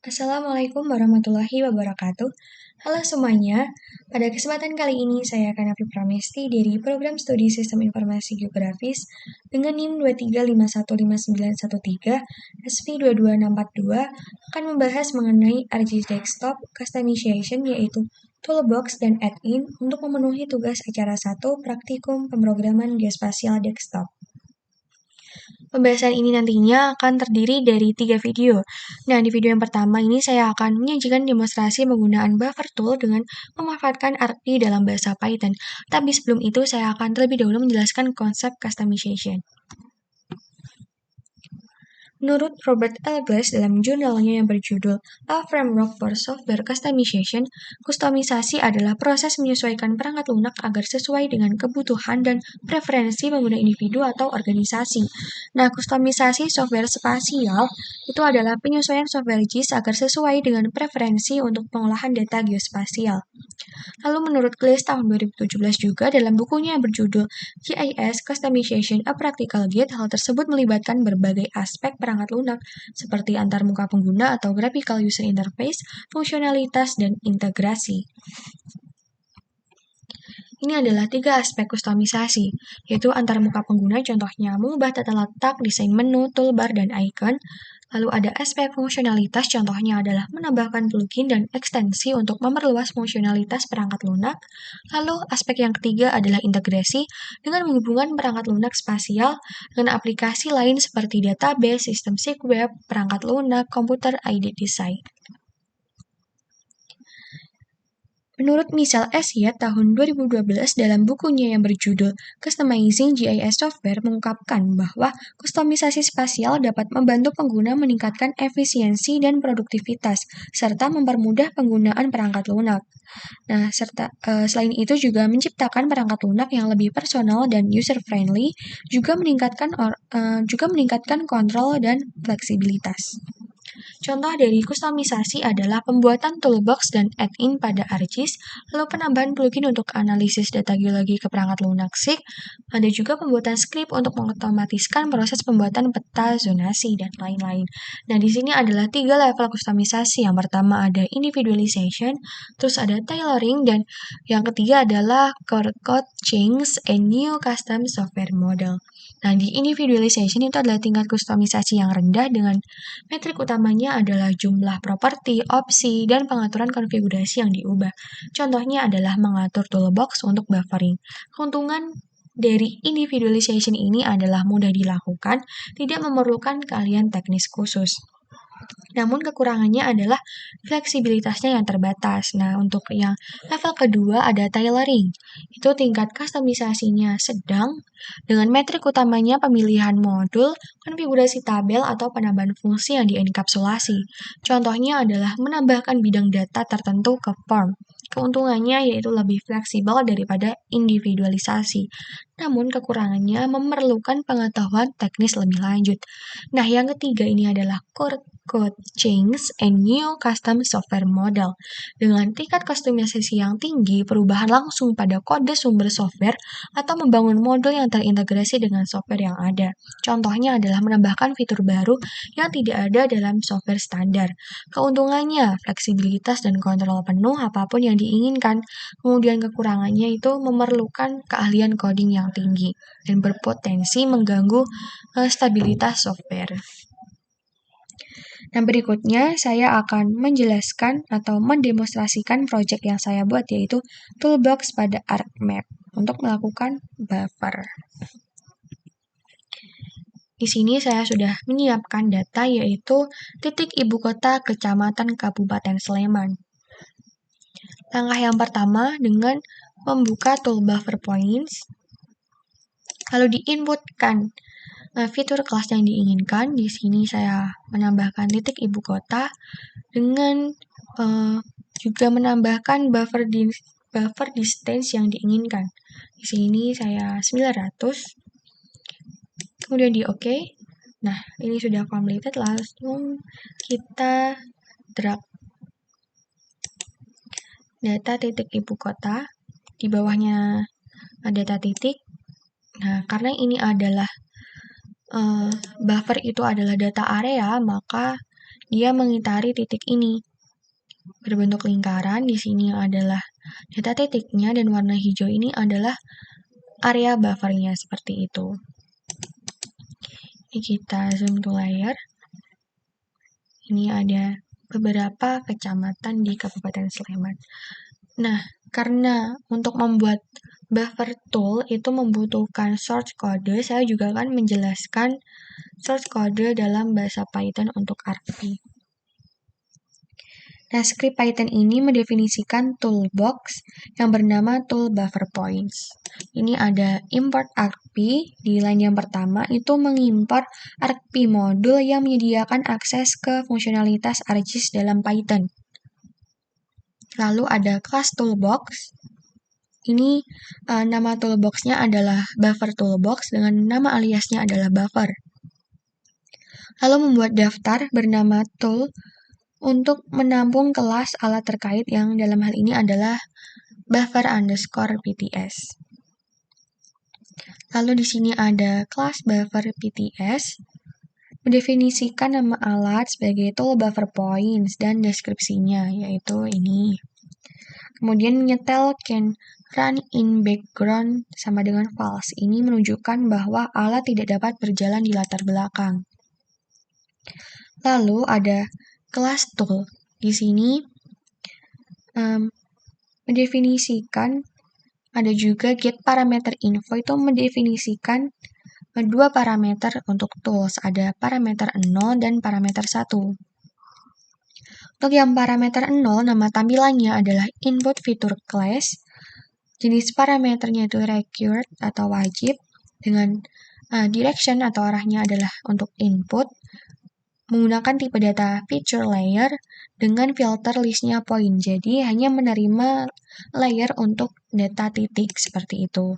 Assalamualaikum warahmatullahi wabarakatuh. Halo semuanya, pada kesempatan kali ini saya akan Afi Pramesti dari Program Studi Sistem Informasi Geografis dengan NIM 235159113 SP22642 akan membahas mengenai ArcGIS Desktop Customization yaitu Toolbox dan Add-in untuk memenuhi tugas acara 1 Praktikum Pemrograman Geospasial Desktop. Pembahasan ini nantinya akan terdiri dari 3 video. Nah, di video yang pertama ini saya akan menyajikan demonstrasi penggunaan buffer tool dengan memanfaatkan ArcGIS dalam bahasa Python. Tapi sebelum itu, saya akan terlebih dahulu menjelaskan konsep customization. Menurut Robert L. Glass dalam jurnalnya yang berjudul A Framework for Software Customization, kustomisasi adalah proses menyesuaikan perangkat lunak agar sesuai dengan kebutuhan dan preferensi pengguna individu atau organisasi. Nah, kustomisasi software spasial itu adalah penyesuaian software GIS agar sesuai dengan preferensi untuk pengolahan data geospasial. Lalu menurut Glass tahun 2017 juga dalam bukunya yang berjudul GIS Customization A Practical Guide, hal tersebut melibatkan berbagai aspek perangkat lunak seperti antarmuka pengguna atau graphical user interface, fungsionalitas, dan integrasi. Ini adalah 3 aspek kustomisasi, yaitu antarmuka pengguna, contohnya mengubah tata letak, desain menu, toolbar, dan icon. Lalu ada aspek fungsionalitas, contohnya adalah menambahkan plugin dan ekstensi untuk memperluas fungsionalitas perangkat lunak. Lalu aspek yang ketiga adalah integrasi dengan menghubungkan perangkat lunak spasial dengan aplikasi lain seperti database, sistem SIG web, perangkat lunak, komputer aided design. Menurut Michel Essien tahun 2012 dalam bukunya yang berjudul Customizing GIS Software mengungkapkan bahwa kustomisasi spasial dapat membantu pengguna meningkatkan efisiensi dan produktivitas serta mempermudah penggunaan perangkat lunak. Nah, selain itu juga menciptakan perangkat lunak yang lebih personal dan user friendly, juga meningkatkan kontrol dan fleksibilitas. Contoh dari kustomisasi adalah pembuatan toolbox dan add-in pada ArcGIS, lalu penambahan plugin untuk analisis data geologi ke perangkat lunak SIG, ada juga pembuatan script untuk mengotomatiskan proses pembuatan peta zonasi, dan lain-lain. Nah, di sini adalah 3 level kustomisasi. Yang pertama ada individualization, terus ada tailoring, dan yang ketiga adalah core code change and new custom software model. Nah, di individualization itu adalah tingkat kustomisasi yang rendah dengan metrik utamanya adalah jumlah properti, opsi, dan pengaturan konfigurasi yang diubah. Contohnya adalah mengatur toolbox untuk buffering. Keuntungan dari individualization ini adalah mudah dilakukan, tidak memerlukan keahlian teknis khusus. Namun kekurangannya adalah fleksibilitasnya yang terbatas. Nah, untuk yang level kedua ada tailoring. Itu tingkat kustomisasinya sedang dengan metrik utamanya pemilihan modul, konfigurasi tabel, atau penambahan fungsi yang dienkapsulasi. Contohnya adalah menambahkan bidang data tertentu ke form. Keuntungannya yaitu lebih fleksibel daripada individualisasi. Namun kekurangannya memerlukan pengetahuan teknis lebih lanjut. Nah, yang ketiga ini adalah core code change and new custom software model. Dengan tingkat kustomisasi yang tinggi, perubahan langsung pada kode sumber software atau membangun modul yang terintegrasi dengan software yang ada. Contohnya adalah menambahkan fitur baru yang tidak ada dalam software standar. Keuntungannya, fleksibilitas dan kontrol penuh apapun yang diinginkan. Kemudian kekurangannya itu memerlukan keahlian coding yang tinggi dan berpotensi mengganggu stabilitas software. Nah, berikutnya saya akan menjelaskan atau mendemonstrasikan project yang saya buat yaitu toolbox pada ArcMap untuk melakukan buffer. Di sini saya sudah menyiapkan data yaitu titik ibu kota kecamatan Kabupaten Sleman. Langkah yang pertama dengan membuka tool buffer points, lalu diinputkan fitur kelas yang diinginkan. Di sini saya menambahkan titik ibu kota dengan juga menambahkan buffer distance yang diinginkan. Di sini saya 900. Kemudian di OK. Nah, ini sudah completed, langsung kita drag data titik ibu kota. Di bawahnya data titik. Nah, karena ini adalah buffer itu adalah data area, maka dia mengitari titik ini. Berbentuk lingkaran, di sini adalah data titiknya dan warna hijau ini adalah area buffernya seperti itu. Ini kita zoom to layer. Ini ada beberapa kecamatan di Kabupaten Sleman. Nah, karena untuk membuat buffer tool itu membutuhkan source code, saya juga akan menjelaskan source code dalam bahasa Python untuk ArcP. Nah, script Python ini mendefinisikan toolbox yang bernama tool buffer points. Ini ada import ArcP, di line yang pertama itu mengimport ArcP modul yang menyediakan akses ke fungsionalitas ArcGIS dalam Python. Lalu ada class toolbox. Ini nama toolboxnya adalah buffer toolbox dengan nama aliasnya adalah buffer. Lalu membuat daftar bernama tool untuk menampung kelas alat terkait yang dalam hal ini adalah buffer_pts. Lalu di sini ada kelas buffer pts, mendefinisikan nama alat sebagai tool buffer points dan deskripsinya, yaitu ini. Kemudian menyetel can run in background sama dengan false. Ini menunjukkan bahwa alat tidak dapat berjalan di latar belakang. Lalu ada kelas tool. Di sini mendefinisikan, ada juga get parameter info itu mendefinisikan dua parameter untuk tools. Ada parameter 0 dan parameter 1. Untuk yang parameter 0, nama tampilannya adalah input feature class. Jenis parameternya itu required atau wajib, dengan direction atau arahnya adalah untuk input, menggunakan tipe data feature layer dengan filter listnya point. Jadi hanya menerima layer untuk data titik seperti itu.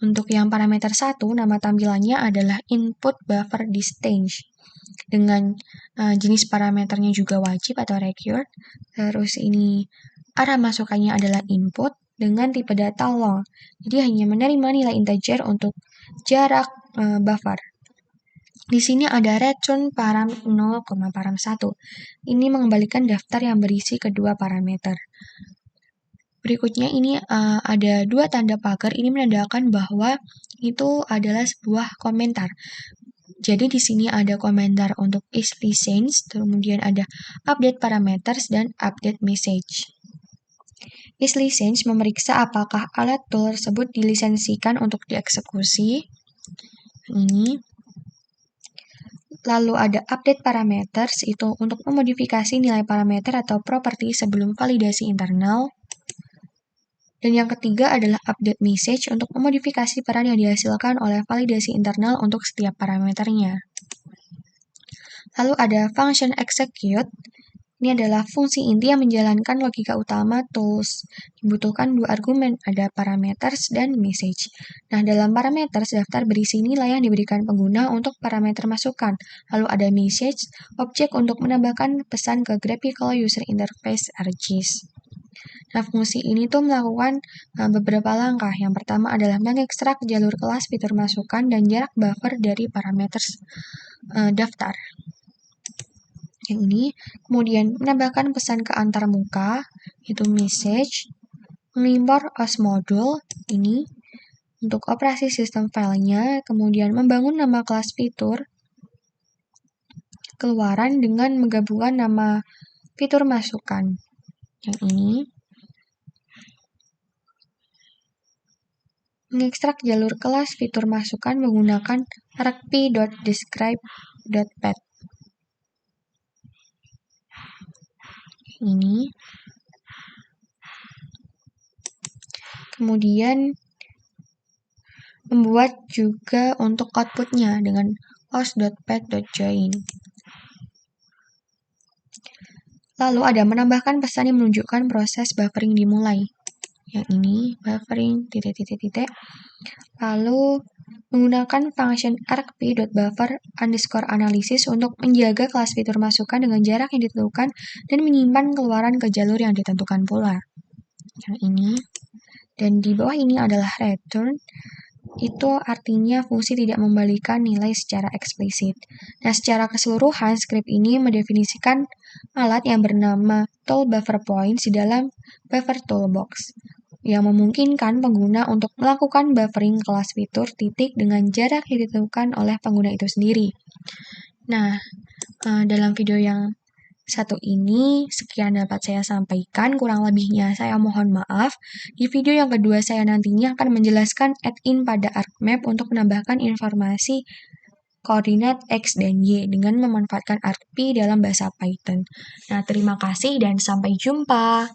Untuk yang parameter 1, nama tampilannya adalah input buffer distance. Dengan jenis parameternya juga wajib atau required. Terus ini arah masukannya adalah input dengan tipe data long. Jadi hanya menerima nilai integer untuk jarak buffer. Di sini ada return param 0, param 1. Ini mengembalikan daftar yang berisi kedua parameter. Berikutnya ini ada dua tanda pagar. Ini menandakan bahwa itu adalah sebuah komentar. Jadi di sini ada komentar untuk is license, kemudian ada update parameters dan update message. Is license memeriksa apakah alat tool tersebut dilisensikan untuk dieksekusi. Ini. Lalu ada update parameters, itu untuk memodifikasi nilai parameter atau properti sebelum validasi internal. Dan yang ketiga adalah update message untuk memodifikasi peran yang dihasilkan oleh validasi internal untuk setiap parameternya. Lalu ada function execute. Ini adalah fungsi inti yang menjalankan logika utama tools. Dibutuhkan dua argumen, ada parameters dan message. Nah, dalam parameters, daftar berisi nilai yang diberikan pengguna untuk parameter masukan. Lalu ada message, objek untuk menambahkan pesan ke graphical user interface ArcGIS. Nah, fungsi ini tuh melakukan beberapa langkah. Yang pertama adalah mengekstrak jalur kelas fitur masukan dan jarak buffer dari parameters daftar. Yang ini, kemudian menambahkan pesan ke antar muka, itu message, mengimpor OS module, ini, untuk operasi sistem filenya, kemudian membangun nama kelas fitur, keluaran dengan menggabungkan nama fitur masukan, yang ini, mengekstrak jalur kelas fitur masukan menggunakan arcp.describe.path. Ini. Kemudian membuat juga untuk outputnya dengan os.path.join. Lalu ada menambahkan pesan yang menunjukkan proses buffering dimulai. Yang ini, buffering, titik. Lalu menggunakan function arcp.buffer_analysis untuk menjaga kelas fitur masukan dengan jarak yang ditentukan dan menyimpan keluaran ke jalur yang ditentukan pula. Yang ini. Dan di bawah ini adalah return. itu artinya fungsi tidak membalikan nilai secara eksplisit. Nah, secara keseluruhan, script ini mendefinisikan alat yang bernama tool buffer points di dalam buffer toolbox, yang memungkinkan pengguna untuk melakukan buffering kelas fitur titik dengan jarak yang ditentukan oleh pengguna itu sendiri. Nah, dalam video yang satu ini, sekian dapat saya sampaikan, kurang lebihnya saya mohon maaf. Di video yang kedua saya nantinya akan menjelaskan add-in pada ArcMap untuk menambahkan informasi koordinat X dan Y dengan memanfaatkan argp dalam bahasa Python. Nah, terima kasih dan sampai jumpa.